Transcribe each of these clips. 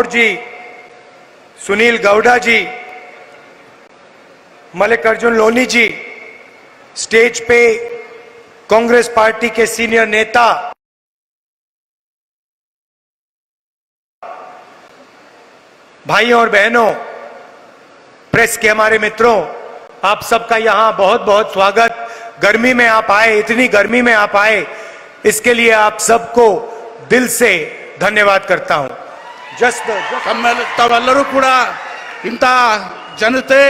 राठौर जी, सुनील गौड़ा जी, मल्लिकार्जुन लोनी जी, stage पे Congress party के senior नेता, भाइयों और बहनों, प्रेस के हमारे मित्रों, आप सबका यहां बहुत बहुत स्वागत। गर्मी में आप आए, इतनी गर्मी में आप आए, इसके लिए आप सबको दिल से धन्यवाद करता हूं। ತಾವೆಲ್ಲರೂ ಕೂಡ ಇಂಥ ಜನತೆ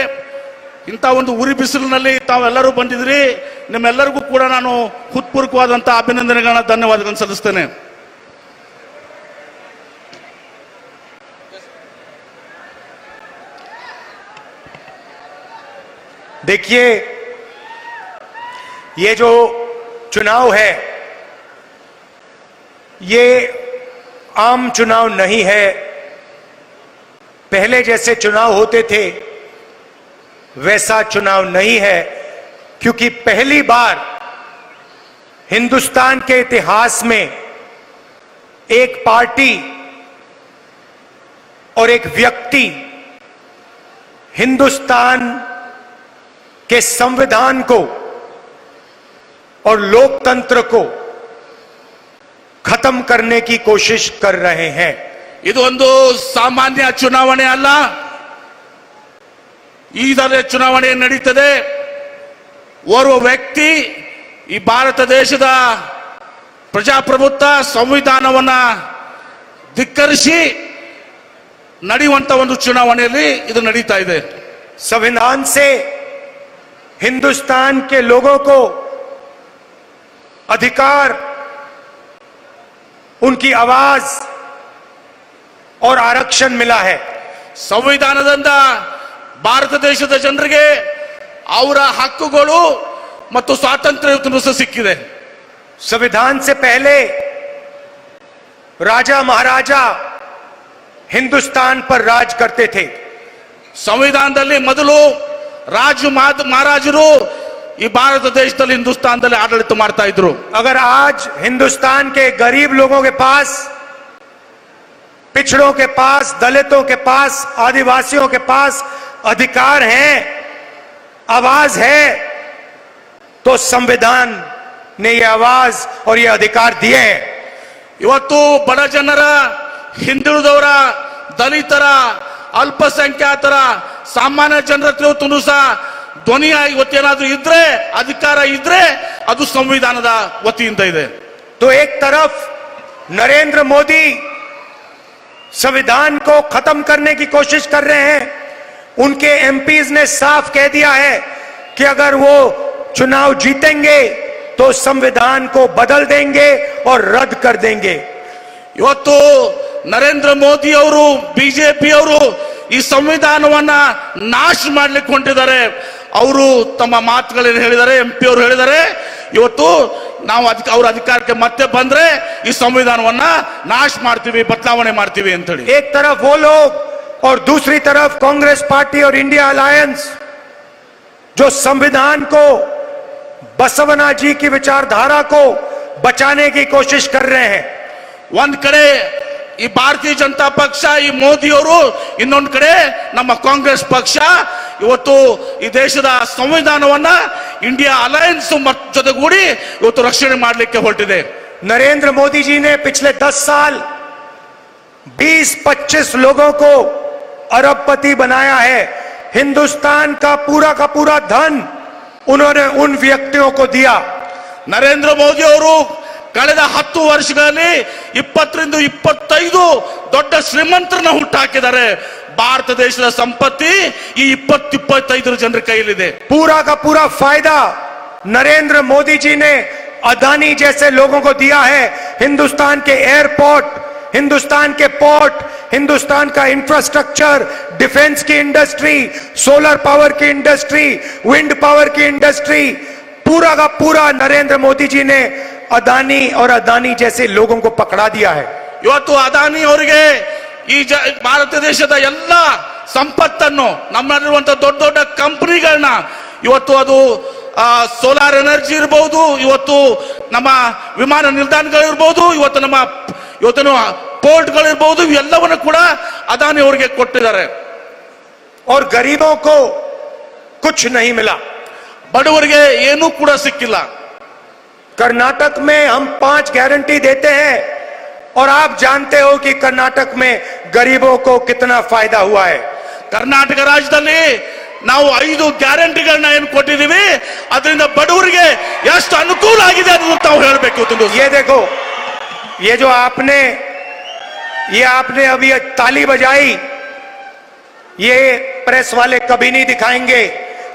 ಇಂಥ ಒಂದು ಉರಿ ಬಿಸಿಲಿನಲ್ಲಿ ತಾವೆಲ್ಲರೂ ಬಂದಿದ್ರಿ, ನಿಮ್ಮೆಲ್ಲರಿಗೂ ಕೂಡ ನಾನು ಹೃತ್ಪೂರ್ವಕವಾದಂಥ ಅಭಿನಂದನೆಗಳನ್ನ ಧನ್ಯವಾದಗಳನ್ನು ಸಲ್ಲಿಸ್ತೇನೆ। देखिए, ये जो चुनाव है ये आम चुनाव नहीं है। पहले जैसे चुनाव होते थे वैसा चुनाव नहीं है, क्योंकि पहली बार हिंदुस्तान के इतिहास में एक पार्टी और एक व्यक्ति हिंदुस्तान के संविधान को और लोकतंत्र को खत्म करने की कोशिश कर रहे हैं। ಇದು ಒಂದು ಸಾಮಾನ್ಯ ಚುನಾವಣೆ ಅಲ್ಲ, ಈಗಲೇ ಚುನಾವಣೆ ನಡೀತದೆ। ಓರ್ವ ವ್ಯಕ್ತಿ ಈ ಭಾರತ ದೇಶದ ಪ್ರಜಾಪ್ರಭುತ್ವ ಸಂವಿಧಾನವನ್ನ ಧಿಕ್ಕರಿಸಿ ನಡೆಯುವಂತ ಒಂದು ಚುನಾವಣೆಯಲ್ಲಿ ಇದು ನಡೀತಾ ಇದೆ। संविधान से हिंदुस्तान के लोगों को अधिकार, उनकी आवाज और आरक्षण मिला है। ಸಂವಿಧಾನದಿಂದ ಭಾರತ ದೇಶದ ಜನರಿಗೆ ಅವರ ಹಕ್ಕುಗಳು ಮತ್ತು ಸ್ವಾತಂತ್ರ್ಯ ಸಿಕ್ಕಿದೆ। संविधान से पहले राजा महाराजा हिंदुस्तान पर राज करते थे। ಸಂವಿಧಾನದಲ್ಲಿ ಮೊದಲು ರಾಜ ಮಹಾರಾಜರು ಈ ಭಾರತ ದೇಶದಲ್ಲಿ ಹಿಂದೂಸ್ತಾನದಲ್ಲಿ ಆಡಳಿತ ಮಾಡ್ತಾ ಇದ್ರು। अगर आज हिंदुस्तान के गरीब लोगों के पास, पिछड़ों के पास, दलितों के पास, आदिवासियों के पास अधिकार हैं, आवाज है, तो संविधान ने ये आवाज और ये अधिकार दिए हैं। ಇವತ್ತು ಬಡ ಜನರ, ಹಿಂದುಳಿದವರ, ದಲಿತರ, ಅಲ್ಪಸಂಖ್ಯಾತರ, ಸಾಮಾನ್ಯ ಜನರ ಇವತ್ತು ಸಹ ಧ್ವನಿಯಾಗಿ ಇವತ್ತೇನಾದ್ರೂ ಇದ್ರೆ, ಅಧಿಕಾರ ಇದ್ರೆ ಅದು ಸಂವಿಧಾನದ ವತಿಯಿಂದ ಇದೆ। तो एक तरफ नरेंद्र मोदी संविधान को खत्म करने की कोशिश कर रहे हैं। उनके एमपीज ने साफ कह दिया है कि अगर वो चुनाव जीतेंगे तो संविधान को बदल देंगे और रद्द कर देंगे। ಇವತ್ತು ನರೇಂದ್ರ ಮೋದಿ ಅವರು, ಬಿಜೆಪಿ ಅವರು ಈ ಸಂವಿಧಾನವನ್ನ ನಾಶ ಮಾಡ್ಲಿಕ್ಕೆ ಹೊಂಟಿದ್ದಾರೆ। ಅವರು ತಮ್ಮ ಮಾತುಗಳಲ್ಲಿ ಹೇಳಿದ್ದಾರೆ, ಎಂಪಿ ಅವರು ಹೇಳಿದ್ದಾರೆ, ಇವತ್ತು ನಾವು ಅವ್ರ ಅಧಿಕಾರಕ್ಕೆ ಮತ್ತೆ ಬಂದ್ರೆ ಈ ಸಂವಿಧಾನವನ್ನ ನಾಶ ಮಾಡ್ತೀವಿ, ಬದಲಾವಣೆ ಮಾಡ್ತೀವಿ ಅಂತ ಹೇಳಿ। एक तरफ वो लोग और दूसरी तरफ कांग्रेस पार्टी और इंडिया अलायंस जो संविधान को, बसवना जी की विचारधारा को बचाने की कोशिश कर रहे हैं। ಒಂದ್ ಕಡೆ ಈ ಭಾರತೀಯ ಜನತಾ ಪಕ್ಷ, ಈ ಮೋದಿ ಅವರು, ಇನ್ನೊಂದು ಕಡೆ ನಮ್ಮ ಕಾಂಗ್ರೆಸ್ ಪಕ್ಷ ಇವತ್ತು ಈ ದೇಶದ ಸಂವಿಧಾನವನ್ನ ಇಂಡಿಯಾ ಅಲಯನ್ಸ್ ಜೊತೆಗೂಡಿ ಇವತ್ತು ರಕ್ಷಣೆ ಮಾಡಲಿಕ್ಕೆ ಹೊರಟಿದೆ। नरेंद्र मोदी जी ने पिछले 10 साल 20-25 लोगों को अरबपति बनाया है। हिंदुस्तान का पूरा धन उन्होंने उन व्यक्तियों को दिया। ನರೇಂದ್ರ ಮೋದಿ ಅವರು ಕಳೆದ 10 ವರ್ಷಗಳಲ್ಲಿ 20-25 ದೊಡ್ಡ ಶ್ರೀಮಂತರನ್ನ ಹುಟ್ಟಾಕಿದ್ದಾರೆ। ಭಾರತ ದೇಶದ ಸಂಪತ್ತಿ ಈ 20-25 ಜನರ ಕೈಯಲ್ಲಿದೆ। पूरा का पूरा फायदा नरेंद्र मोदी जी ने अदानी जैसे लोगों को दिया है। हिंदुस्तान के एयरपोर्ट, हिंदुस्तान के पोर्ट, हिंदुस्तान का इंफ्रास्ट्रक्चर, डिफेंस की इंडस्ट्री, सोलर पावर की इंडस्ट्री, विंड पावर की इंडस्ट्री, पूरा का पूरा नरेंद्र मोदी जी ने अदानी और अदानी जैसे लोगों को पकड़ा दिया है। ಇವತ್ತು ಅದಾನಿ ಅವರಿಗೆ ಈ ಭಾರತ ದೇಶದ ಎಲ್ಲ ಸಂಪತ್ತನ್ನು, ನಮ್ಮಲ್ಲಿರುವಂತಹ ದೊಡ್ಡ ದೊಡ್ಡ ಕಂಪನಿಗಳನ್ನ, ಇವತ್ತು ಅದು ಸೋಲಾರ್ ಎನರ್ಜಿ ಇರಬಹುದು, ಇವತ್ತು ನಮ್ಮ ವಿಮಾನ ನಿಲ್ದಾಣಗಳಿರ್ಬಹುದು, ಇವತ್ತು ನಮ್ಮ ಪೋರ್ಟ್ಗಳಿರ್ಬಹುದು, ಇವೆಲ್ಲವನ್ನು ಕೂಡ ಅದಾನಿ ಅವರಿಗೆ ಕೊಟ್ಟಿದ್ದಾರೆ. और गरीबों को कुछ नहीं मिला. ಬಡವರಿಗೆ ಏನೂ ಕೂಡ ಸಿಕ್ಕಿಲ್ಲ. कर्नाटक में हम 5 गारंटी देते हैं और आप जानते हो कि कर्नाटक में गरीबों को कितना फायदा हुआ है. ಕರ್ನಾಟಕ ರಾಜ್ಯದಲ್ಲಿ ನಾವು 5 ಗ್ಯಾರಂಟಿಗಳನ್ನ ಏನು ಕೊಟ್ಟಿದ್ದೀವಿ, ಅದರಿಂದ ಬಡವರಿಗೆ ಎಷ್ಟು ಅನುಕೂಲ ಆಗಿದೆ ಅನ್ನೋದು ತಾವು ಹೇಳಬೇಕು. ये देखो, ये जो आपने अभी ताली बजाई, ये प्रेस वाले कभी नहीं दिखाएंगे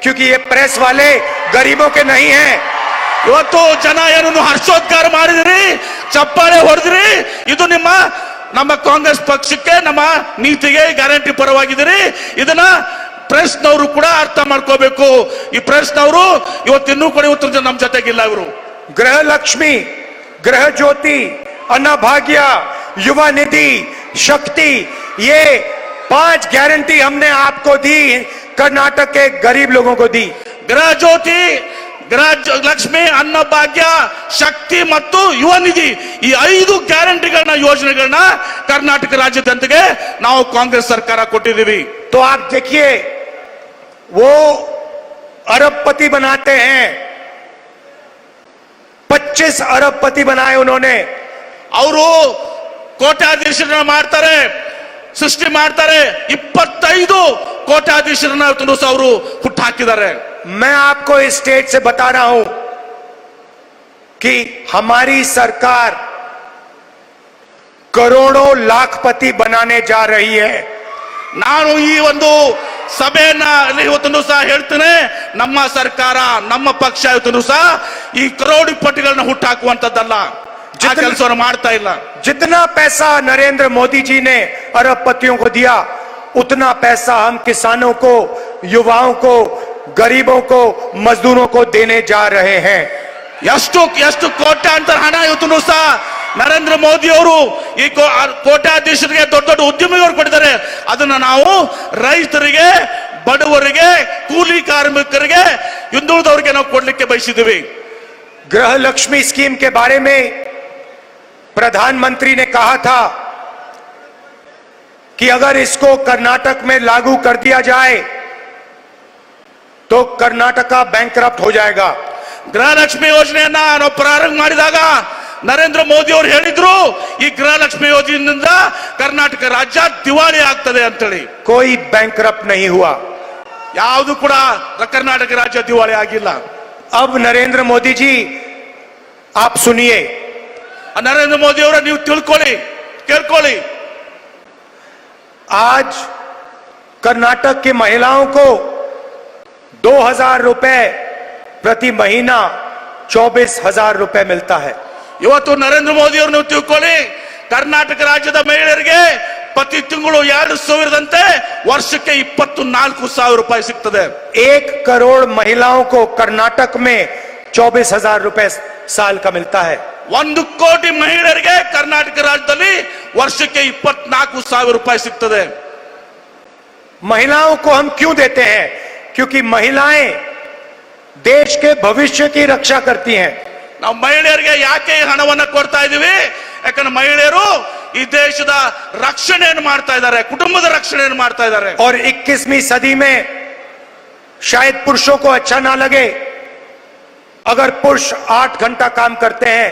क्योंकि ये प्रेस वाले गरीबों के नहीं हैं. ಇವತ್ತು ಜನ ಏನನ್ನು ಹರ್ಷೋದ್ಗಾರ ಮಾಡಿದಿರಿ, ಚಪ್ಪಾಳೆ ಹೊಡೆದಿರಿ, ಇದು ನಮ್ಮ ಕಾಂಗ್ರೆಸ್ ಪಕ್ಷಕ್ಕೆ, ನಮ್ಮ ನೀತಿಗೆ ಗ್ಯಾರಂಟಿ ಪರವಾಗಿದ್ದೀರಿ. ಇದನ್ನ ಪ್ರೆಸ್ನವರು ಕೂಡ ಅರ್ಥ ಮಾಡ್ಕೋಬೇಕು. ಈ ಪ್ರೆಸ್ನವರು ಇವತ್ತಿನ್ನೂ ಕೂಡ ಇವತ್ತು ನಮ್ಮ ಜೊತೆಗಿಲ್ಲ. ಇವರು गृह लक्ष्मी, गृह ज्योति, अन्नभाग्य, युवा निधि, शक्ति, ये 5 गारंटी हमने आपको दी, कर्नाटक के गरीब लोगों को दी. ಗೃಹ ಜ್ಯೋತಿ, ಗೃಹ ಲಕ್ಷ್ಮಿ, ಅನ್ನಭಾಗ್ಯ, ಶಕ್ತಿ ಮತ್ತು ಯುವ ನಿಧಿ, ಈ 5 ಗ್ಯಾರಂಟಿಗಳನ್ನ, ಯೋಜನೆಗಳನ್ನ ಕರ್ನಾಟಕ ರಾಜ್ಯದ ಜನತೆಗೆ ನಾವು ಕಾಂಗ್ರೆಸ್ ಸರ್ಕಾರ ಕೊಟ್ಟಿದ್ದೀವಿ. तो आप देखिए, वो अरबपति बनाते हैं, 25 अरबपति बनाए उन्होंने. ಅವರು ಕೋಟ್ಯಾಧೀಶರನ್ನ ಮಾಡ್ತಾರೆ, ಸೃಷ್ಟಿ ಮಾಡ್ತಾರೆ. 25 ಕೋಟ್ಯಾಧೀಶರನ್ನ ಅವರು ಹುಟ್ಟಾಕಿದ್ದಾರೆ. मैं आपको इस स्टेज से बता रहा हूं कि हमारी सरकार करोड़ों लाखपति बनाने जा रही है. ನಾನು ಈ ಒಂದು ಸಭೆಯನ್ನ ಇವತ್ತೊಂದು ಸಹ ಹೇಳ್ತೇನೆ, ನಮ್ಮ ಸರ್ಕಾರ, ನಮ್ಮ ಪಕ್ಷ ಇವತ್ತೊಂದು ಸಹ ಈ ಕರೋಡಿಪತಿಗಳನ್ನ ಹುಟ್ಟಾಕುವಂತದ್ದಲ್ಲ, ಕೆಲಸವನ್ನು ಮಾಡ್ತಾ ಇಲ್ಲ. जितना पैसा नरेंद्र मोदी जी ने अरबपतियों को दिया, उतना पैसा हम किसानों को, युवाओं को, गरीबों को, मजदूरों को देने जा रहे हैं. ಎಷ್ಟು ಕೋಟ್ಯಾಂತರ ಹಣ ಇವತ್ತು ಸಹ ನರೇಂದ್ರ ಮೋದಿ ಅವರು ಈ ಕೋಟ್ಯಾಧೀಶರಿಗೆ, ದೊಡ್ಡ ದೊಡ್ಡ ಉದ್ಯಮಿಗಳು ಕೊಟ್ಟಿದ್ದಾರೆ. ಅದನ್ನ ನಾವು ರೈತರಿಗೆ, ಬಡವರಿಗೆ, ಕೂಲಿ ಕಾರ್ಮಿಕರಿಗೆ, ಹಿಂದುಳಿದವರಿಗೆ ನಾವು ಕೊಡ್ಲಿಕ್ಕೆ ಬಯಸಿದ್ದೀವಿ. गृह लक्ष्मी स्कीम के बारे में प्रधानमंत्री ने कहा था कि अगर इसको कर्नाटक में लागू कर दिया जाए तो कर्नाटका बैंकरप्ट हो जाएगा. ಗೃಹಲಕ್ಷ್ಮಿ ಯೋಜನೆಯನ್ನ ನಾವು ಪ್ರಾರಂಭ ಮಾಡಿದಾಗ ನರೇಂದ್ರ ಮೋದಿ ಅವರು ಹೇಳಿದ್ರು, ಈ ಗೃಹಲಕ್ಷ್ಮಿ ಯೋಜನೆಯಿಂದ ಕರ್ನಾಟಕ ರಾಜ್ಯ ದಿವಾಳಿ ಆಗ್ತದೆ ಅಂತೇಳಿ. कोई बैंकरप्ट नहीं हुआ. ಯಾವುದು ಕೂಡ ಕರ್ನಾಟಕ ರಾಜ್ಯ ದಿವಾಳಿ ಆಗಿಲ್ಲ. अब नरेंद्र मोदी जी, आप सुनिए, ನರೇಂದ್ರ ಮೋದಿ ಅವರ ನೀವು ತಿಳ್ಕೊಳ್ಳಿ, ಕೇಳ್ಕೊಳ್ಳಿ. आज कर्नाटक की महिलाओं को 2000 रुपए प्रति महीना 24,000 रुपए मिलता है. ಇವತ್ತು ನರೇಂದ್ರ ಮೋದಿ ಅವರು ನೀವು ತಿಳ್ಕೊಳ್ಳಿ, ಕರ್ನಾಟಕ ರಾಜ್ಯದ ಮಹಿಳೆಯರಿಗೆ ಪ್ರತಿ ತಿಂಗಳು 2,000 ವರ್ಷಕ್ಕೆ 24,000 ರೂಪಾಯಿ ಸಿಗ್ತದೆ. 1 करोड़ महिलाओं को कर्नाटक में 24,000 रुपए साल का मिलता है. 1 ಕೋಟಿ ಮಹಿಳೆಯರಿಗೆ ಕರ್ನಾಟಕ ರಾಜ್ಯದಲ್ಲಿ ವರ್ಷಕ್ಕೆ 24,000 ರೂಪಾಯಿ ಸಿಗ್ತದೆ. महिलाओं को हम क्यों देते हैं? क्योंकि महिलाएं देश के भविष्य की रक्षा करती हैं. ನಾವು ಮಹಿಳೆಯರಿಗೆ ಯಾಕೆ ಈ ಹಣವನ್ನ ಕೊಡ್ತಾ ಇದೀವಿ? ಯಾಕಂದ್ರೆ ಮಹಿಳೆಯರು ಈ ದೇಶದ ರಕ್ಷಣೆಯನ್ನು ಮಾಡ್ತಾ ಇದ್ದಾರೆ, ಕುಟುಂಬದ ರಕ್ಷಣೆಯನ್ನು ಮಾಡ್ತಾ ಇದ್ದಾರೆ. और 21वीं सदी में शायद पुरुषों को अच्छा ना लगे, अगर पुरुष 8 घंटा काम करते हैं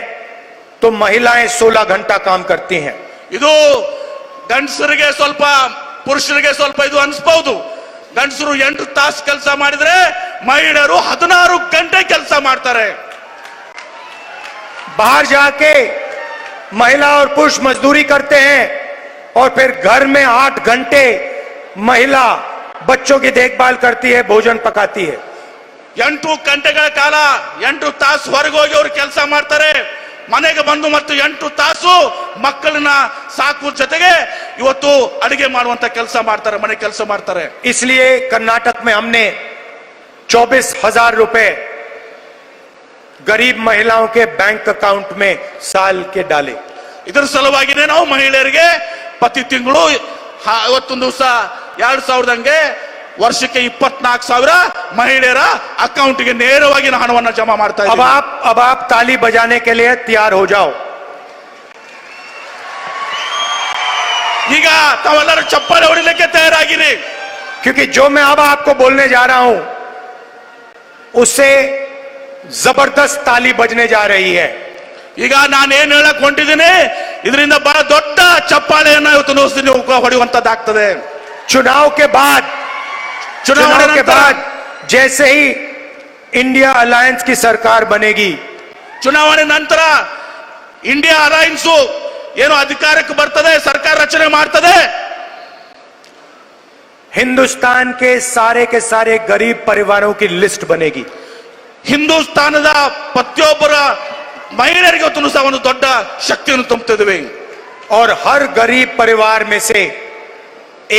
तो महिलाएं 16 घंटा काम करती हैं. ಇದು ಗಂಡಸರಿಗೆ ಸ್ವಲ್ಪ, ಪುರುಷರಿಗೆ ಸ್ವಲ್ಪ ಇದು ಅನ್ಸ್ಬಹುದು. ಗಂಡಸರು 8 ತಾಸು ಕೆಲಸ ಮಾಡಿದ್ರೆ ಮಹಿಳೆಯರು 16 ಗಂಟೆ ಕೆಲಸ ಮಾಡ್ತಾರೆ. बाहर जाके महिला और पुरुष मजदूरी करते हैं और फिर घर में 8 घंटे महिला बच्चों की देखभाल करती है, भोजन पकाती है. 8 ಗಂಟೆಗಳ ಕಾಲ 8 ತಾಸು ಹೊರಗೆ ಹೋಗಿ ಅವರು ಕೆಲಸ ಮಾಡ್ತಾರೆ. ಮನೆಗೆ ಬಂದು ಮತ್ತು 8 ತಾಸು ಮಕ್ಕಳನ್ನ ಸಾಕುವ ಜೊತೆಗೆ ಇವತ್ತು ಅಡಿಗೆ ಮಾಡುವಂತ ಕೆಲಸ ಮಾಡ್ತಾರೆ, ಮನೆ ಕೆಲಸ ಮಾಡ್ತಾರೆ. इसलिए कर्नाटक में हमने 24,000 रुपए गरीब महिलाओं के बैंक अकाउंट में साल के डाले. ಇದರ ಸಲುವಾಗಿನೇ ನಾವು ಮಹಿಳೆಯರಿಗೆ ಪ್ರತಿ ತಿಂಗಳು ಇವತ್ತೊಂದು ದಿವಸ 2,000 ವರ್ಷಕ್ಕೆ 24,000 ಮಹಿಳೆಯರ ಅಕೌಂಟ್ಗೆ ನೇರವಾಗಿ ಹಣವನ್ನು ಜಮಾ ಮಾಡ್ತಾ ಇದ್ದೀವಿ. अब आप ताली बजाने के लिए तैयार हो जाओ. ಈಗ ತಾವೆಲ್ಲರೂ ಚಪ್ಪಾಳೆ ಹೊಡಿಲಿಕ್ಕೆ ತಯಾರಾಗಿರಿ. क्योंकि जो मैं अब आपको बोलने जा रहा हूं उससे जबरदस्त ताली बजने जा रही है. ಈಗ ನಾನು ಏನ್ ಹೇಳಕ್ ಹೊಂಟಿದ್ದೀನಿ ಇದರಿಂದ ಬಹಳ ದೊಡ್ಡ ಚಪ್ಪಾಳೆಯನ್ನ ಇವತ್ತು ನೀವು ಹೊಡೆಯುವಂತದ್ದಾಗ್ತದೆ. चुनाव के बाद जैसे ही इंडिया अलायंस की सरकार बनेगी, ಚುನಾವಣೆ ನಂತರ ಇಂಡಿಯಾ ಅಲೈನ್ಸ್ ಏನು ಅಧಿಕಾರಕ್ಕೆ ಬರ್ತದೆ, ಸರ್ಕಾರ ರಚನೆ ಮಾಡ್ತದೆ, हिंदुस्तान के सारे गरीब परिवारों की लिस्ट बनेगी. ಹಿಂದೂಸ್ತಾನದ ಪ್ರತಿಯೊಬ್ಬರ ಮಹಿಳೆಯರಿಗೆ ಇವತ್ತು ಸಹ ಒಂದು ದೊಡ್ಡ ಶಕ್ತಿಯನ್ನು ತುಂಬುತ್ತಿದ್ದೇವೆ. और हर गरीब परिवार में से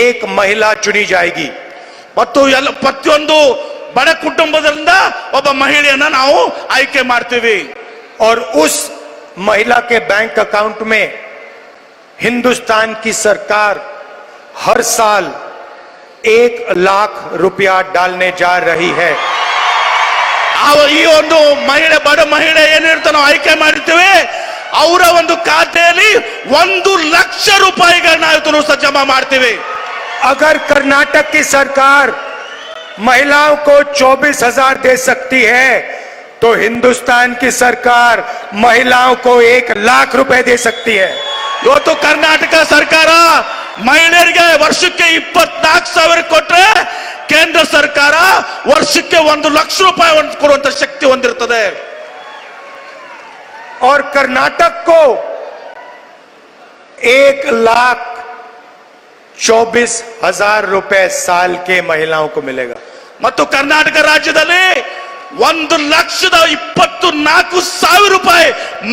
एक महिला चुनी जाएगी. ಮತ್ತು ಎಲ್ಲ ಪ್ರತಿಯೊಂದು ಬಡ ಕುಟುಂಬದಿಂದ ಒಬ್ಬ ಮಹಿಳೆಯನ್ನ ನಾವು ಆಯ್ಕೆ ಮಾಡ್ತೀವಿ. और उस महिला के बैंक अकाउंट में हिंदुस्तान की सरकार हर साल 1 लाख रुपया डालने जा रही है. ಈ ಒಂದು ಮಹಿಳೆ, ಬಡ ಮಹಿಳೆ ಏನಿರ್ತಾನೋ ಆಯ್ಕೆ ಮಾಡಿರ್ತೀವಿ, ಅವರ ಒಂದು ಖಾತೆಯಲ್ಲಿ 1 ಲಕ್ಷ ರೂಪಾಯಿಗಳನ್ನ ಇವತ್ತು ಜಮಾ ಮಾಡ್ತೀವಿ. अगर कर्नाटक की सरकार महिलाओं को 24,000 दे सकती है तो हिंदुस्तान की सरकार महिलाओं को 1 लाख रुपए दे सकती है. ಇವತ್ತು ಕರ್ನಾಟಕ ಸರ್ಕಾರ ಮಹಿಳೆಯರಿಗೆ ವರ್ಷಕ್ಕೆ 24,000 ಕೊಟ್ರೆ ಕೇಂದ್ರ ಸರ್ಕಾರ ವರ್ಷಕ್ಕೆ 1 ಲಕ್ಷ ರೂಪಾಯಿ ಕೊಡುವಂತ ಶಕ್ತಿ ಹೊಂದಿರುತ್ತದೆ. और कर्नाटक को 1,24,000 रुपए साल के महिलाओं को मिलेगा. ಮತ್ತು ಕರ್ನಾಟಕ ರಾಜ್ಯದಲ್ಲಿ 1,24,000 ರೂಪಾಯಿ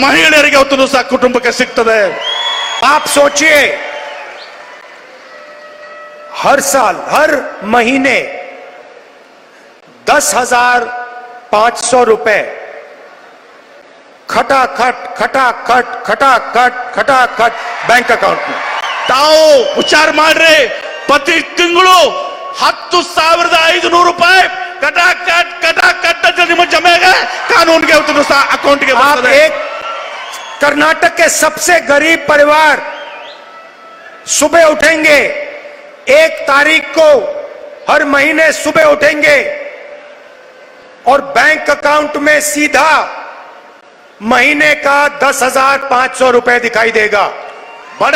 ಮಹಿಳೆಯರಿಗೆ ಇವತ್ತು ಸಹ ಕುಟುಂಬಕ್ಕೆ ಸಿಗ್ತದೆ. आप सोचिए, हर साल हर महीने 10,500 रुपए खटाखट खटाखट खटाखट खटाखट बैंक अकाउंट में. ತಾವು ವಿಚಾರ ಮಾಡ್ರಿ, ಪ್ರತಿ ತಿಂಗಳು 10,500 ರೂಪಾಯಿ ಕಟಾಕಟ್ ಕಟಾಕಟ್ ಅಂತ ನಿಮ್ಮ ಜಮೆಗೆ ಕಾನೂನಿಗೆ ಇವತ್ತು ಸಹ ಅಕೌಂಟ್ಗೆ आप ಬರ್ತದೆ. एक कर्नाटक के सबसे गरीब परिवार सुबह उठेंगे, 1 तारीख को हर महीने सुबह उठेंगे और बैंक अकाउंट में सीधा महीने का 10,500 रुपए दिखाई देगा. ಬಡ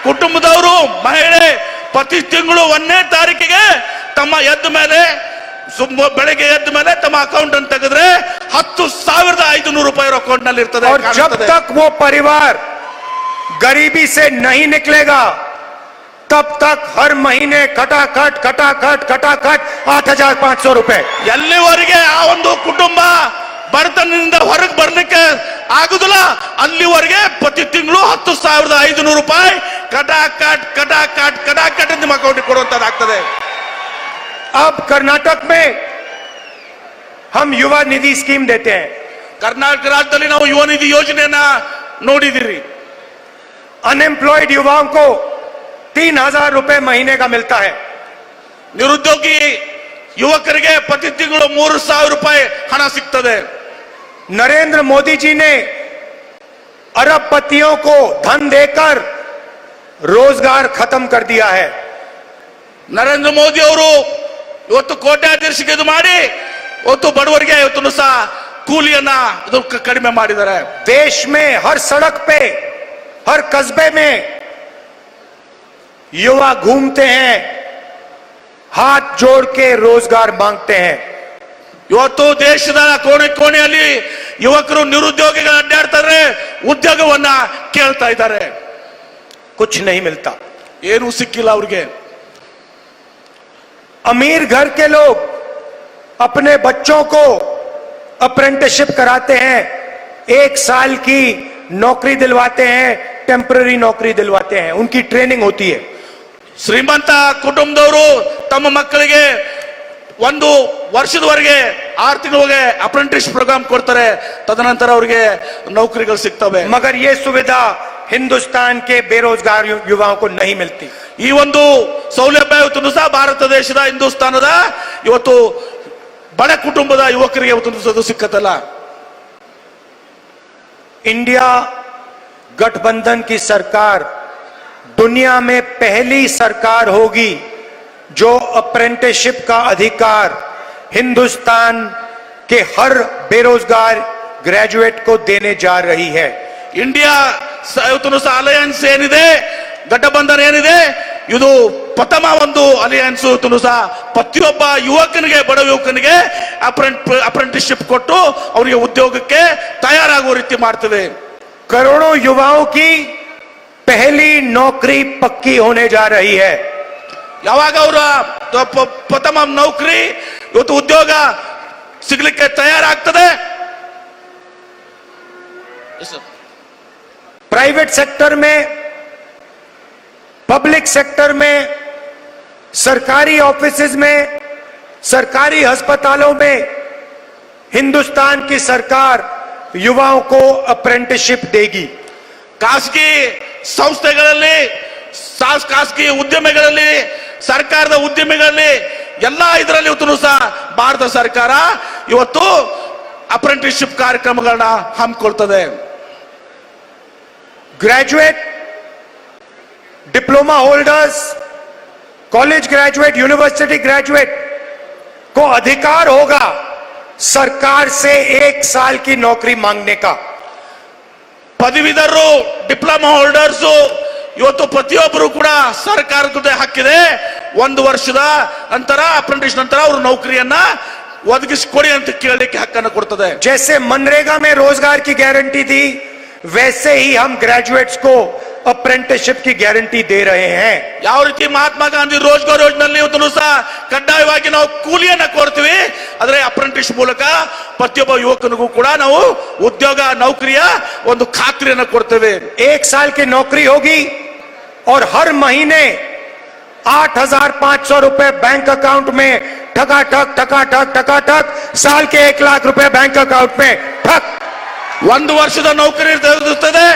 ಕುಟುಂಬದವರು ಮಹಿಳೆ ಪ್ರತಿ ತಿಂಗಳು 1ನೇ ತಾರೀಕಿಗೆ ತಮ್ಮ ಬೆಳಗ್ಗೆ ಎದ್ದ ಮೇಲೆ ತಮ್ಮ ಅಕೌಂಟ್ ಅನ್ನು ತೆಗೆದ್ರೆ 10,500 ರೂಪಾಯಿ ಅಕೌಂಟ್ ನಲ್ಲಿ ಇರ್ತದೆ. और जब तक वो परिवार गरीबी से नहीं निकलेगा तब तक हर महीने खटाखट खटाखट खटाखट 8,500 रुपए. ಎಲ್ಲಿವರೆಗೆ ಆ ಒಂದು ಕುಟುಂಬ ಬಡತನದಿಂದ ಹೊರಗೆ ಬರ್ಲಿಕ್ಕೆ ಆಗುದಿಲ್ಲ ಅಲ್ಲಿವರೆಗೆ ಪ್ರತಿ ತಿಂಗಳು 10,500 ರೂಪಾಯಿ ಕಟಾಕಟ್ ಕಟಾಕಟ್ ಕಟಾಕಟ್ ನಿಮ್ಮ ಅಕೌಂಟ್ ಕೊಡುವಂತದ್ದಾಗ್ತದೆ. अब कर्नाटक में हम युवा निधि स्कीम देते हैं. ಕರ್ನಾಟಕ ರಾಜ್ಯದಲ್ಲಿ ನಾವು ಯುವ ನಿಧಿ ಯೋಜನೆಯನ್ನ ನೋಡಿದಿರಿ. अनएम्प्लॉयड युवाओं को 3,000 रुपए महीने का मिलता है. ನಿರುದ್ಯೋಗಿ ಯುವಕರಿಗೆ ಪ್ರತಿ ತಿಂಗಳು 3,000 ರೂಪಾಯಿ ಹಣ ಸಿಗ್ತದೆ. नरेंद्र मोदी जी ने अरबपतियों को धन देकर रोजगार खत्म कर दिया है. ನರೇಂದ್ರ ಮೋದಿ ಅವರು ಇವತ್ತು ಕೋಟ್ಯಾಧೀಶಕ್ಕೆ ಇದು ಮಾಡಿ ಇವತ್ತು ಬಡವರಿಗೆ ಇವತ್ತು ಸಹ ಕೂಲಿಯನ್ನ ಕಡಿಮೆ ಮಾಡಿದ್ದಾರೆ. देश में हर सड़क पे हर कस्बे में युवा घूमते हैं, हाथ जोड़ के रोजगार मांगते हैं. ಇವತ್ತು ದೇಶದ ಕೋಣೆಯಲ್ಲಿ ಯುವಕರು ನಿರುದ್ಯೋಗಿಗಳು ಅಡ್ಡಾಡ್ತಾರೆ, ಉದ್ಯೋಗವನ್ನ ಕೇಳ್ತಾ ಇದ್ದಾರೆ. कुछ नहीं मिलता. ಏನು ಸಿಕ್ಕಿಲ್ಲ ಅವ್ರಿಗೆ. अमीर घर के लोग अपने बच्चों को अप्रेंटिसशिप कराते हैं, 1 साल की नौकरी दिलवाते हैं, टेम्पररी नौकरी दिलवाते हैं, उनकी ट्रेनिंग होती है. ಶ್ರೀಮಂತ ಕುಟುಂಬದವರು ತಮ್ಮ ಮಕ್ಕಳಿಗೆ 1 ವರ್ಷದವರೆಗೆ 6 ತಿಂಗಳಿಗೆ ಅಪ್ರೆಂಟಿಸ್ ಪ್ರೋಗ್ರಾಮ್ ಕೊಡ್ತಾರೆ, ತದನಂತರ ಅವರಿಗೆ ನೌಕರಿಗಳು ಸಿಗ್ತವೆ. मगर ये सुविधा हिंदुस्तान के बेरोजगार युवाओं को नहीं मिलती. ಈ ಒಂದು ಸೌಲಭ್ಯ ಇವತ್ತು ಸಹ ಭಾರತ ದೇಶದ ಹಿಂದೂಸ್ತಾನದ ಇವತ್ತು ಬಡ ಕುಟುಂಬದ ಯುವಕರಿಗೆ ಇವತ್ತು ಸಿಕ್ಕತ್ತಲ್ಲ. इंडिया गठबंधन की सरकार दुनिया में पहली सरकार होगी जो अप्रेंटिसशिप का अधिकार हिंदुस्तान के हर बेरोजगार ग्रेजुएट को देने जा रही है। ಇಂಡಿಯಾ ಇವತ್ತು ಅಲಯನ್ಸ್ ಏನಿದೆ, ಗಠಬಂಧನ ಏನಿದೆ, ಇದು ಪ್ರಥಮ ಒಂದು ಅಲಯನ್ಸ್. ಇವತ್ತು ಸಹ ಪ್ರತಿಯೊಬ್ಬ ಯುವಕನಿಗೆ, ಬಡ ಯುವಕನಿಗೆ ಅಪ್ರೆಂಟಿಸ್ಶಿಪ್ ಕೊಟ್ಟು ಅವರಿಗೆ ಉದ್ಯೋಗಕ್ಕೆ ತಯಾರಾಗುವ ರೀತಿ ಮಾಡ್ತದೆ. करोड़ों युवाओं की पहली नौकरी पक्की होने जा रही है. ಯಾವಾಗ ಅವರ ಪ್ರಥಮ ನೌಕರಿ ಇವತ್ತು ಉದ್ಯೋಗ ಸಿಗಲಿಕ್ಕೆ ತಯಾರಾಗ್ತದೆ. प्राइवेट सेक्टर में, पब्लिक सेक्टर में, सरकारी ऑफिसेज में, सरकारी अस्पतालों में हिंदुस्तान की सरकार युवाओं को अप्रेंटिसशिप देगी. ಖಾಸಗಿ ಸಂಸ್ಥೆಗಳಲ್ಲಿ, ಖಾಸಗಿ ಉದ್ಯಮಿಗಳಲ್ಲಿ, ಸರ್ಕಾರದ ಉದ್ಯಮಿಗಳಲ್ಲಿ ಎಲ್ಲ ಇದರಲ್ಲಿ ಇವತ್ತು ಸಹ ಭಾರತ ಸರ್ಕಾರ ಇವತ್ತು ಅಪ್ರೆಂಟಿಸ್ಶಿಪ್ ಕಾರ್ಯಕ್ರಮಗಳನ್ನ ಹಮ್ಮಿಕೊಳ್ತದೆ. Graduate, diploma holders, college graduate, university graduate को अधिकार होगा सरकार से 1 साल की नौकरी मांगने का. ಪದವೀಧರರು, ಡಿಪ್ಲೊಮಾ ಹೋಲ್ಡರ್ಸ್ ಇವತ್ತು ಪ್ರತಿಯೊಬ್ಬರು ಕೂಡ ಸರ್ಕಾರದ ಹಕ್ಕಿದೆ. 1 ವರ್ಷದ ನಂತರ ಅಪ್ರೆಂಟಿಸ್ ನಂತರ ಅವರು ನೌಕರಿಯನ್ನ ಒದಗಿಸಿಕೊಡಿ ಅಂತ ಕೇಳಲಿಕ್ಕೆ ಹಕ್ಕನ್ನು ಕೊಡ್ತದೆ. जैसे मनरेगा में रोजगार की गारंटी थी, वैसे ही हम ग्रेजुएट्स को अप्रेंटिसशिप की गारंटी दे रहे हैं. ಯಾವ ರೀತಿ ಮಹಾತ್ಮ ಗಾಂಧಿ ರೋಜ್ಗಾರ್ ಯೋಜನೆಯಲ್ಲಿ ಇವತ್ತು ಸಹ ಕಡ್ಡಾಯವಾಗಿ ನಾವು ಕೂಲಿಯನ್ನ ಕೊಡ್ತೀವಿ, ಆದರೆ ಅಪ್ರೆಂಟಿಸ್ ಮೂಲಕ ಪ್ರತಿಯೊಬ್ಬ ಯುವಕನಿಗೂ ಕೂಡ ನಾವು ಉದ್ಯೋಗ, ನೌಕರಿಯ ಒಂದು ಖಾತ್ರಿಯನ್ನ ಕೊಡ್ತೇವೆ. 1 साल की नौकरी होगी और हर महीने 8,500 रुपए बैंक अकाउंट में ठकाठक ठकाठक ठकाठक, साल के 1 लाख रुपए बैंक अकाउंट में ठक. 1 ವರ್ಷದ ನೌಕರಿ ಇರುತ್ತದೆ.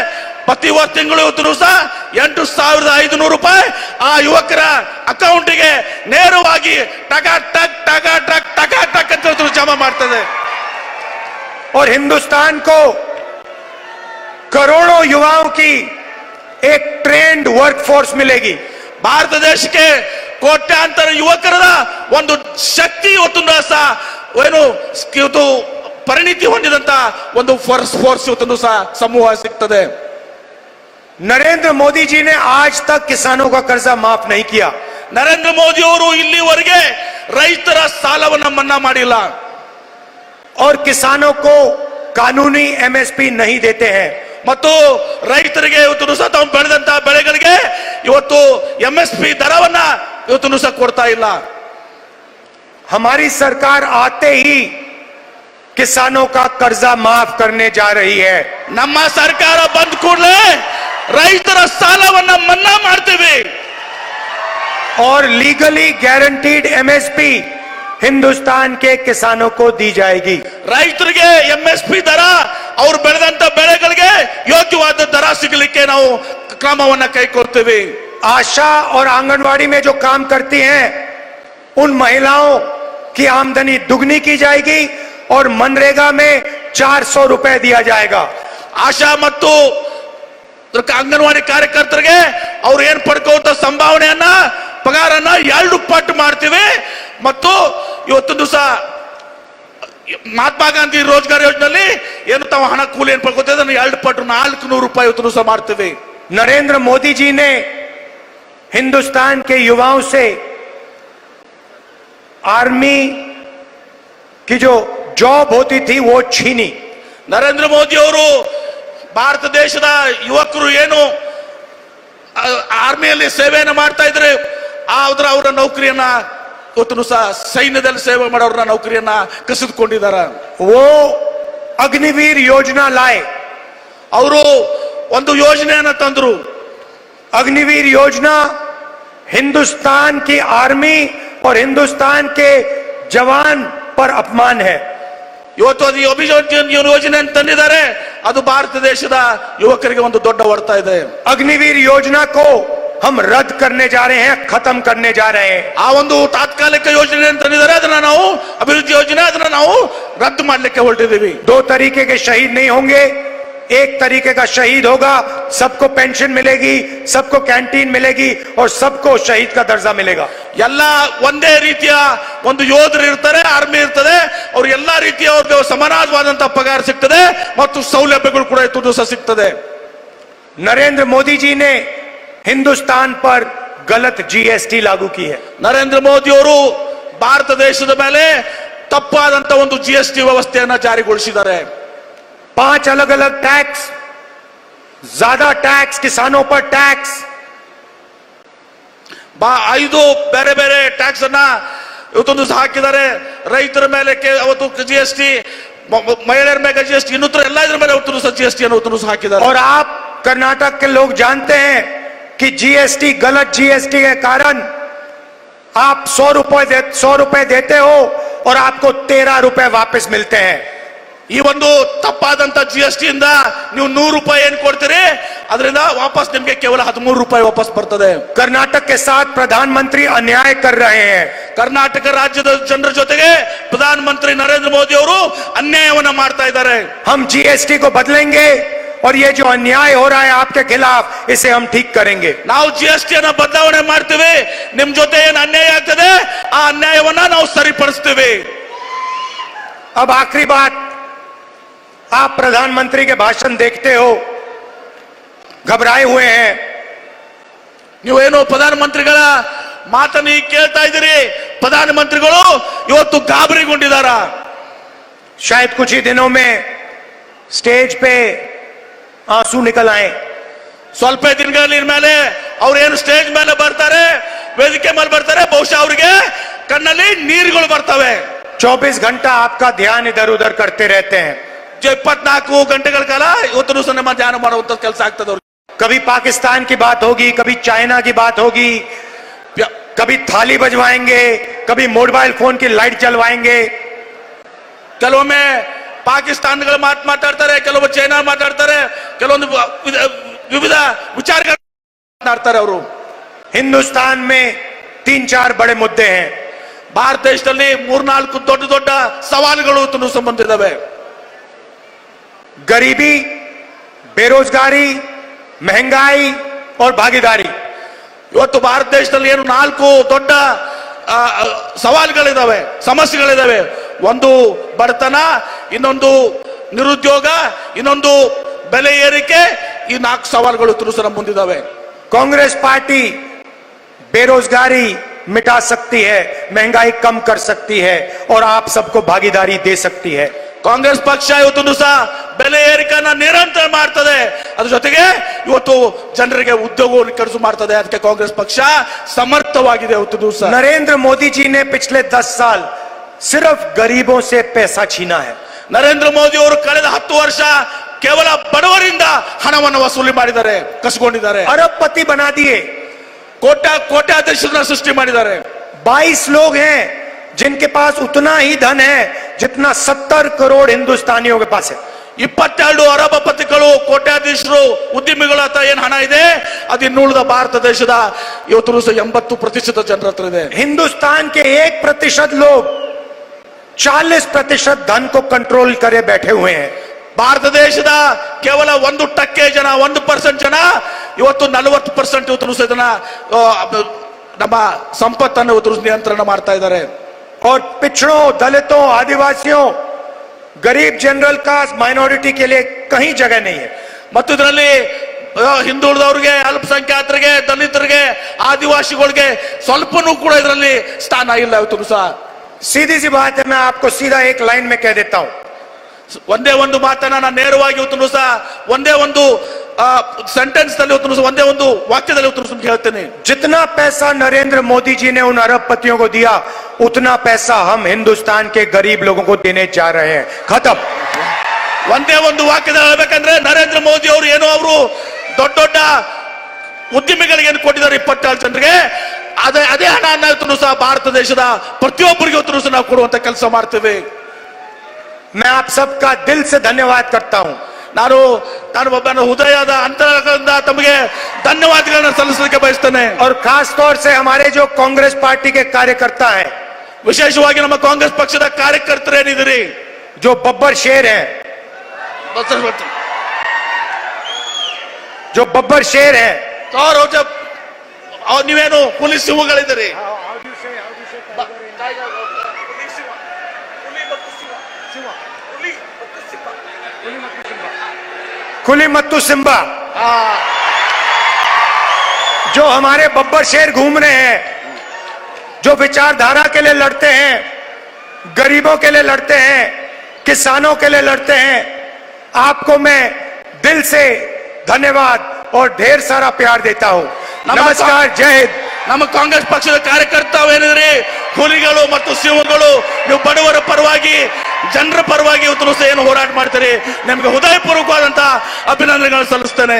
ಪ್ರತಿ ತಿಂಗಳು ಇವತ್ತು ಸಹ 8,500 ರೂಪಾಯಿ ಆ ಯುವಕರ ಅಕೌಂಟಿಗೆ ನೇರವಾಗಿ ಟಕಾಟಕ್ ಟಕಾಟಕ್ ಟಕಾಟಕ್ ಅಂತ ಜಮಾ ಮಾಡ್ತದೆ. और हिंदुस्तान को करोड़ों युवाओं की एक ट्रेंड वर्कफोर्स मिलेगी. ಭಾರತ ದೇಶಕ್ಕೆ ಕೋಟ್ಯಾಂತರ ಯುವಕರ ಒಂದು ಶಕ್ತಿ ಇವತ್ತು ಸಹ ಏನು ಇವತ್ತು ಪರಿಣಿತಿ ಹೊಂದಿದಂತ ಒಂದು ಫೋರ್ಸ್ ಇವತ್ತು ಸಹ ಸಮೂಹ ಸಿಗ್ತದೆ. नरेंद्र मोदी जी ने आज तक किसानों का कर्जा माफ नहीं किया. ನರೇಂದ್ರ ಮೋದಿ ಅವರು ಇಲ್ಲಿವರೆಗೆ ರೈತರ ಸಾಲವನ್ನ ಮನ್ನಾ ಮಾಡಿಲ್ಲ. और किसानों को कानूनी एमएसपी नहीं देते हैं. ಮತ್ತು ರೈತರಿಗೆ ಇವತ್ತು ಸಹ ತಾವು ಬೆಳೆದಂತ ಬೆಳೆಗಳಿಗೆ ಇವತ್ತು ಎಂಎಸ್ಪಿ ದರವನ್ನ ಇವತ್ತು ಸಹ ಕೊಡ್ತಾ ಇಲ್ಲ. हमारी सरकार आते ही किसानों का कर्जा माफ करने जा रही है. ನಮ್ಮ ಸರ್ಕಾರ ಬಂದ ಕೂಡಲೇ ರೈತರ ಸಾಲವನ್ನ ಮನ್ನಾ ಮಾಡ್ತೇವೆ. और लीगली गारंटीड एमएसपी हिंदुस्तान के किसानों को दी जाएगी. ರೈತರಿಗೆ ಎಂಎಸ್ಪಿ ದರ, ಅವರು ಬೆಳೆದಂತ ಬೆಳೆಗಳಿಗೆ ಯೋಗ್ಯವಾದ ದರ ಸಿಗಲಿಕ್ಕೆ ನಾವು ಕ್ರಮವನ್ನ ಕೈಗೊಳ್ತೇವೆ. आशा और आंगनवाड़ी में जो काम करती हैं उन महिलाओं की आमदनी दुगनी की जाएगी और मनरेगा में 400 रुपए दिया जाएगा. ಆಶಾ ಮತ್ತು ಅಂಗನವಾಡಿ ಕಾರ್ಯಕರ್ತರಿಗೆ ಅವ್ರು ಏನ್ ಪಡ್ಕೋತ ಸಂಭಾವನೆಯನ್ನ, ಪಗಾರನ್ನ 2 ಪಟ್ಟು ಮಾಡ್ತೀವಿ. ಮತ್ತು ಇವತ್ತು ದಿವಸ ಮಹಾತ್ಮ ಗಾಂಧಿ ರೋಜ್ಗಾರ್ ಯೋಜನೆಯಲ್ಲಿ ಏನು ತಾವು ಹಣ ಕೂಲಿ ಏನ್ ಪಡ್ಕೋತ 2 ಪಟ್ಟು 400 ರೂಪಾಯಿ ಇವತ್ತು ದಿವಸ ಮಾಡ್ತೀವಿ. नरेंद्र मोदी जी ने हिंदुस्तान के युवाओं से आर्मी की जो जॉब होती थी वो छीनी. ನರೇಂದ್ರ ಮೋದಿ ಅವರು ಭಾರತ ದೇಶದ ಯುವಕರು ಏನು ಆರ್ಮಿಯಲ್ಲಿ ಸೇವೆಯನ್ನು ಮಾಡ್ತಾ ಇದ್ರೆ ಅವರ ನೌಕರಿಯನ್ನ ಇವತ್ತು ಸಹ ಸೈನ್ಯದಲ್ಲಿ ಸೇವೆ ಮಾಡೋರ ನೌಕರಿಯನ್ನ ಕಸಿದುಕೊಂಡಿದ್ದಾರೆ. वो अग्निवीर योजना लाए. ಅವರು ಒಂದು ಯೋಜನೆಯನ್ನ ತಂದ್ರು. अग्निवीर योजना हिंदुस्तान की आर्मी और हिंदुस्तान के जवान पर अपमान है. ಇವತ್ತು ಅದು ಯೋಜನೆ ತಂದಿದ್ದಾರೆ, ಅದು ಭಾರತ ದೇಶದ ಯುವಕರಿಗೆ ಒಂದು ದೊಡ್ಡ ಹೊಡೆತ ಇದೆ. अग्निवीर योजना को हम रद्द करने जा रहे हैं, खत्म करने जा रहे हैं. ಆ ಒಂದು ತಾತ್ಕಾಲಿಕ ಯೋಜನೆ ತಂದಿದ್ದಾರೆ, ಅದನ್ನ ನಾವು ಅಭಿವೃದ್ಧಿ ಯೋಜನೆ ಅದನ್ನ ನಾವು ರದ್ದು ಮಾಡಲಿಕ್ಕೆ ಹೊರಟಿದ್ದೀವಿ. 2 तरीके के शहीद नहीं होंगे. एक तरीके का शहीद होगा, सबको पेंशन मिलेगी, सबको कैंटीन मिलेगी और सबको शहीद का दर्जा मिलेगा। ಎಲ್ಲ ಒಂದೇ ರೀತಿಯ ಒಂದು ಯೋಧರು ಇರ್ತಾರೆ, ಆರ್ಮಿ ಇರ್ತದೆ, ಅವ್ರು ಎಲ್ಲಾ ರೀತಿಯ ಅವ್ರಿಗೆ ಸಮಾನವಾದಂತಹ ಪಗಾರ ಸಿಗ್ತದೆ ಮತ್ತು ಸೌಲಭ್ಯಗಳು ಕೂಡ ಇವತ್ತು ದಿವಸ ಸಿಗ್ತದೆ। नरेंद्र मोदी जी ने हिंदुस्तान पर गलत जीएसटी लागू की है। ನರೇಂದ್ರ ಮೋದಿ ಅವರು ಭಾರತ ದೇಶದ ಮೇಲೆ ತಪ್ಪಾದಂತ ಒಂದು ಜಿಎಸ್ಟಿ ವ್ಯವಸ್ಥೆಯನ್ನ ಜಾರಿಗೊಳಿಸಿದ್ದಾರೆ। 5 अलग अलग टैक्स, ज्यादा टैक्स, किसानों पर टैक्स, 5 ಬೇರೆ ಬೇರೆ ಟ್ಯಾಕ್ಸ್ ಅನ್ನ ಇವತ್ತೊಂದು ಹಾಕಿದ್ದಾರೆ। ರೈತರ ಮೇಲೆ ಅವತ್ತು ಜಿಎಸ್ಟಿ, ಮಹಿಳೆಯರ ಮೇಲೆ ಜಿಎಸ್ಟಿ, ಇನ್ನೂರ ಎಲ್ಲ ಇದ್ರ ಮೇಲೆ ಅವತ್ತು ಜಿಎಸ್ಟಿ ಅನ್ನು ಹಾಕಿದ್ದಾರೆ। और आप कर्नाटक के लोग जानते हैं कि जीएसटी, गलत जीएसटी के कारण आप 100 रुपए देते हो और आपको 13 रुपए वापस मिलते हैं। ಈ ಒಂದು ತಪ್ಪಾದಂತ ಜಿಎಸ್ಟಿ ಇಂದ ನೀವು 100 ರೂಪಾಯಿ ಏನ್ ಕೊಡ್ತೀರಿ, ಅದರಿಂದ ವಾಪಸ್ ನಿಮ್ಗೆ ಕೇವಲ 13 ರೂಪಾಯಿ ವಾಪಸ್ ಬರ್ತದೆ। कर्नाटक के साथ प्रधानमंत्री अन्याय कर रहे हैं। ಕರ್ನಾಟಕ ರಾಜ್ಯದ ಜನರ ಜೊತೆಗೆ ಪ್ರಧಾನಮಂತ್ರಿ ನರೇಂದ್ರ ಮೋದಿ ಅವರು ಅನ್ಯಾಯವನ್ನ ಮಾಡ್ತಾ ಇದ್ದಾರೆ। हम जीएसटी को बदलेंगे और ये जो अन्याय हो रहा है आपके खिलाफ, इसे हम ठीक करेंगे। ನಾವು ಜಿಎಸ್ಟಿ ಅನ್ನ ಬದಲಾವಣೆ ಮಾಡ್ತೀವಿ, ನಿಮ್ ಜೊತೆ ಏನ್ ಅನ್ಯಾಯ ಆಗ್ತದೆ ಆ ಅನ್ಯಾಯವನ್ನ ನಾವು ಸರಿಪಡಿಸ್ತೀವಿ। अब आखिरी बात, आप प्रधानमंत्री के भाषण देखते हो, घबराए हुए हैं। ನೀವೇನು ಪ್ರಧಾನಮಂತ್ರಿಗಳ ಮಾತನ್ನು ಕೇಳ್ತಾ ಇದ್ದೀರಿ, ಪ್ರಧಾನಮಂತ್ರಿಗಳು ಇವತ್ತು ಗಾಬರಿಗೊಂಡಿದ್ದಾರ। शायद कुछ ही दिनों में स्टेज पे आंसू निकल आए। ಸ್ವಲ್ಪ ದಿನಗಳ ಮೇಲೆ ಅವ್ರೇನು ಸ್ಟೇಜ್ ಮೇಲೆ ಬರ್ತಾರೆ, ವೇದಿಕೆ ಮೇಲೆ ಬರ್ತಾರೆ, ಬಹುಶಃ ಅವರಿಗೆ ಕಣ್ಣಲ್ಲಿ ನೀರುಗಳು ಬರ್ತವೆ। 24 घंटा आपका ध्यान इधर उधर करते रहते हैं। 24 ಗಂಟೆಗಳ ಕಾಲ ಇವತ್ತು ದಿವಸ ನಮ್ಮ ಧ್ಯಾನ ಮಾಡುವಂತ ಕೆಲಸ ಆಗ್ತದೆ ಅವ್ರಿಗೆ। कभी पाकिस्तान की बात होगी, कभी चाइना की बात होगी, कभी थाली बजवाएंगे, कभी मोबाइल फोन की लाइट जलवाएंगे। ಕೆಲವೊಮ್ಮೆ ಪಾಕಿಸ್ತಾನಗಳ ಮಾತು ಮಾತಾಡ್ತಾರೆ, ಕೆಲವೊಮ್ಮೆ ಚೈನಾ ಮಾತಾಡ್ತಾರೆ, ಕೆಲವೊಂದು ವಿವಿಧ ವಿಚಾರಗಳು ಮಾತಾಡ್ತಾರೆ ಅವರು। हिंदुस्तान में 3-4 बड़े मुद्दे हैं। ಭಾರತ ದೇಶದಲ್ಲಿ 3-4 ದೊಡ್ಡ ದೊಡ್ಡ ಸವಾಲುಗಳು ಸಂಬಂಧಿಸಿದವೆ। गरीबी, बेरोजगारी, महंगाई और भागीदारी। ಇವತ್ತು ಭಾರತ ದೇಶದಲ್ಲಿ ಏನು 4 ದೊಡ್ಡ ಸವಾಲುಗಳಿದಾವೆ, ಸಮಸ್ಯೆಗಳಿದಾವೆ। ಒಂದು ಬಡತನ, ಇನ್ನೊಂದು ನಿರುದ್ಯೋಗ, ಇನ್ನೊಂದು ಬೆಲೆ ಏರಿಕೆ, ಈ 4 ಸವಾಲುಗಳು ತುರುಸರ ಮುಂದಿದ್ದಾವೆ। कांग्रेस पार्टी बेरोजगारी मिटा सकती है, महंगाई कम कर सकती है और आप सबको भागीदारी दे सकती है। ಕಾಂಗ್ರೆಸ್ ಪಕ್ಷ ಇವತ್ತು ಸಹ ಬೆಲೆ ಏರಿಕೆಯನ್ನ ನಿರಂತರ ಮಾಡ್ತದೆ, ಅದ್ರ ಜೊತೆಗೆ ಇವತ್ತು ಜನರಿಗೆ ಉದ್ಯೋಗವನ್ನು ಕಡಿಸು ಮಾಡ್ತದೆ। ಅದಕ್ಕೆ ಕಾಂಗ್ರೆಸ್ ಪಕ್ಷ ಸಮರ್ಥವಾಗಿದೆ ಇವತ್ತು ದಿವಸ। नरेंद्र मोदी जी ने पिछले 10 साल सिर्फ गरीबों से पैसा छीना है। ನರೇಂದ್ರ ಮೋದಿ ಅವರು ಕಳೆದ 10 ವರ್ಷ ಕೇವಲ ಬಡವರಿಂದ ಹಣವನ್ನು ವಸೂಲಿ ಮಾಡಿದ್ದಾರೆ, ಕಸಿಕೊಂಡಿದ್ದಾರೆ। अरबपति बना दिए। ಕೋಟ್ಯಾಧೀಶರನ್ನ ಸೃಷ್ಟಿ ಮಾಡಿದ್ದಾರೆ। 22 लोग हैं जिनके पास उतना ही धन है जितना 70 करोड़ हिंदुस्तानियों के पास है। 22 ಅರಬಪತಿಗಳು, ಕೋಟ್ಯಾಧೀಶರು, ಉದ್ಯಮಿಗಳ ಹತ್ರ ಏನ್ ಹಣ ಇದೆ, ಅದು ಇನ್ನುಳಿದ ಭಾರತ ದೇಶದ ಇವತ್ತು 80% ಜನರ ಹತ್ರ ಇದೆ। हिंदुस्तान के 1% लोग 40% धन को कंट्रोल करे बैठे हुए हैं। ಭಾರತ ದೇಶದ ಕೇವಲ 1% ಜನ, 1% ಜನ ಇವತ್ತು 40% ಇವತ್ತು ಇದನ್ನ ನಮ್ಮ ಸಂಪತ್ತನ್ನು ಇವತ್ತು ನಿಯಂತ್ರಣ ಮಾಡ್ತಾ ಇದ್ದಾರೆ। और पिछड़ों, दलितों, आदिवासियों, गरीब जनरल कास्ट, माइनॉरिटी के लिए कहीं जगह नहीं है। ಮತ್ತು ಇದರಲ್ಲಿ ಹಿಂದುಳಿದವರಿಗೆ, ಅಲ್ಪಸಂಖ್ಯಾತರಿಗೆ, ದಲಿತರಿಗೆ, ಆದಿವಾಸಿಗಳಿಗೆ ಸ್ವಲ್ಪನೂ ಕೂಡ ಇದರಲ್ಲಿ ಸ್ಥಾನ ಇಲ್ಲ ಇವತ್ತು ಸಹ। सीधी सी बात है, मैं आपको सीधा एक लाइन में कह देता हूं। ಒಂದೇ ಒಂದು ಮಾತನ್ನ ನಾನು ನೇರವಾಗಿ ಇವತ್ತು ಸಹ ಒಂದೇ ಒಂದು सेंटेंस ಒಂದೇ ಒಂದು ವಾಕ್ಯದಲ್ಲಿ ಹೇಳ್ತೇನೆ। जितना पैसा नरेंद्र मोदी जी ने उन अरबपतियों को दिया, उतना पैसा हम हिंदुस्तान के गरीब लोगों को देने जा रहे हैं। खत्म। ಒಂದೇ ಒಂದು ವಾಕ್ಯದಲ್ಲಿ ಹೇಳ್ಬೇಕಂದ್ರೆ, ನರೇಂದ್ರ ಮೋದಿ ಅವರು ಏನೋ ಅವರು ದೊಡ್ಡ ದೊಡ್ಡ ಉದ್ಯಮಿಗಳಿಗೆ ಏನು ಕೊಟ್ಟಿದ್ದಾರೆ 27 ಜನರಿಗೆ, ಅದೇ ಹಣ ಇವತ್ತು ಸಹ ಭಾರತ ದೇಶದ ಪ್ರತಿಯೊಬ್ಬರಿಗೆ ಇವತ್ತು ಸಹ ನಾವು ಕೊಡುವಂತ ಕೆಲಸ ಮಾಡ್ತೇವೆ। मैं आप सबका दिल से धन्यवाद करता हूं। ನಾನು ಒಬ್ಬನ ಹೃದಯದ ಅಂತರಂಗದಿಂದ ತಮಗೆ ಧನ್ಯವಾದಗಳನ್ನು ಸಲ್ಲಿಸಲಿಕ್ಕೆ ಬಯಸ್ತೇನೆ। और खास तौर से हमारे जो कांग्रेस पार्टी के कार्यकर्ता हैं, ವಿಶೇಷವಾಗಿ ನಮ್ಮ ಕಾಂಗ್ರೆಸ್ ಪಕ್ಷದ ಕಾರ್ಯಕರ್ತರೇನಿದ್ದೀರಿ, जो बब्बर शेर हैं, जो बब्बर शेर है। और जब ಅವ್ರು ನೀವೇನು ಹುಲಿ ಸಿಂಹಗಳಿದ್ದೀರಿ कुली मत्तू सिम्बा, जो हमारे बब्बर शेर घूम रहे हैं, जो विचारधारा के लिए लड़ते हैं, गरीबों के लिए लड़ते हैं, किसानों के लिए लड़ते हैं, आपको मैं दिल से धन्यवाद और ढेर सारा प्यार देता हूं। नमस्कार, जय हिंद। ನಮ್ಮ ಕಾಂಗ್ರೆಸ್ ಪಕ್ಷದ ಕಾರ್ಯಕರ್ತವೇನಿದ್ರಿ ಹುಲಿಗಳು ಮತ್ತು ಸಿಂಹಗಳು, ನೀವು ಬಡವರ ಪರವಾಗಿ ಜನರ ಪರವಾಗಿ ಇವತ್ತು ಏನು ಹೋರಾಟ ಮಾಡ್ತೀರಿ, ನಿಮಗೆ ಹೃದಯಪೂರ್ವಕವಾದಂತಹ ಅಭಿನಂದನೆಗಳನ್ನು ಸಲ್ಲಿಸ್ತೇನೆ।